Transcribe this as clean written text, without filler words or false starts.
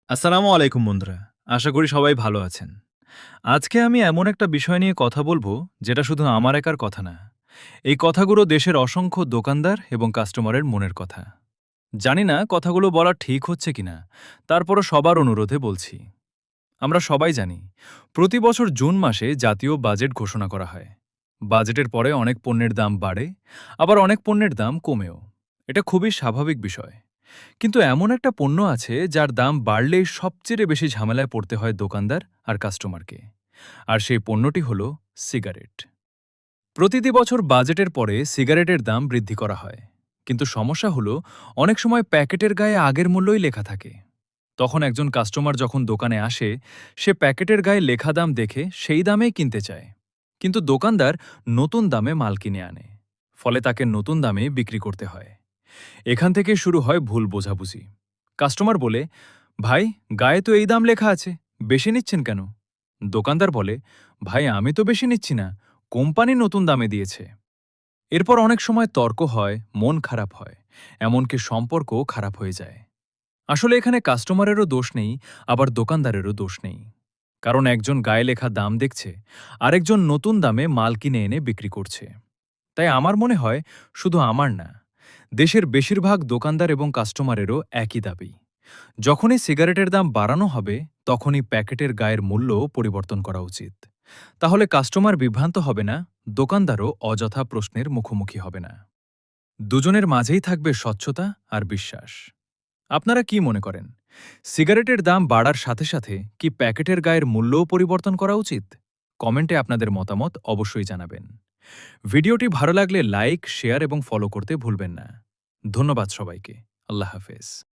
আসসালামু আলাইকুম বন্ধুরা। আশা করি সবাই ভালো আছেন। আজকে আমি এমন একটা বিষয় নিয়ে কথা বলবো যেটা শুধু আমার একার কথা না। এই কথাগুলো দেশের অসংখ্য দোকানদার এবং কাস্টমারের মনের কথা। জানি না কথাগুলো বলা ঠিক হচ্ছে কিনা, তারপরও সবার অনুরোধে বলছি। আমরা সবাই জানি, প্রতি বছর জুন মাসে জাতীয় বাজেট ঘোষণা করা হয়। বাজেটের পরে অনেক পণ্যের দাম বাড়ে, আবার অনেক পণ্যের দাম কমেও। এটা খুবই স্বাভাবিক বিষয়। কিন্তু এমন একটা পণ্য আছে যার দাম বাড়লেই সবচেয়ে বেশি ঝামেলায় পড়তে হয় দোকানদার আর কাস্টমারকে। আর সেই পণ্যটি হল সিগারেট। প্রতিটি বছর বাজেটের পরে সিগারেটের দাম বৃদ্ধি করা হয়। কিন্তু সমস্যা হলো, অনেক সময় প্যাকেটের গায়ে আগের মূল্যই লেখা থাকে। তখন একজন কাস্টমার যখন দোকানে আসে, সে প্যাকেটের গায়ে লেখা দাম দেখে সেই দামেই কিনতে চায়। কিন্তু দোকানদার নতুন দামে মাল কিনে আনে। ফলে তাকে নতুন দামে বিক্রি করতে হয়। এখান থেকে শুরু হয় ভুল বোঝাবুঝি। কাস্টমার বলে, ভাই, গায়ে তো এই দাম লেখা আছে, বেশি নিচ্ছেন কেন? দোকানদার বলে, ভাই, আমি তো বেশি নিচ্ছি না, কোম্পানি নতুন দামে দিয়েছে। এরপর অনেক সময় তর্ক হয়, মন খারাপ হয়, এমনকি সম্পর্কও খারাপ হয়ে যায়। আসলে এখানে কাস্টমারেরও দোষ নেই, আবার দোকানদারেরও দোষ নেই। কারণ একজন গায়ে লেখা দাম দেখছে, আরেকজন নতুন দামে মাল কিনে এনে বিক্রি করছে। তাই আমার মনে হয়, শুধু আমার না, দেশের বেশিরভাগ দোকানদার এবং কাস্টমারেরও একই দাবি। যখনই সিগারেটের দাম বাড়ানো হবে, তখনই প্যাকেটের গায়ের মূল্যও পরিবর্তন করা উচিত। তাহলে কাস্টমার বিভ্রান্ত হবে না, দোকানদারও অযথা প্রশ্নের মুখোমুখি হবে না। দুজনের মাঝেই থাকবে স্বচ্ছতা আর বিশ্বাস। আপনারা কি মনে করেন, সিগারেটের দাম বাড়ার সাথে সাথে কি প্যাকেটের গায়ের মূল্যও পরিবর্তন করা উচিত? কমেন্টে আপনাদের মতামত অবশ্যই জানাবেন। ভিডিওটি ভালো লাগলে লাইক, শেয়ার এবং ফলো করতে ভুলবেন না। ধন্যবাদ সবাইকে। আল্লাহ হাফেজ।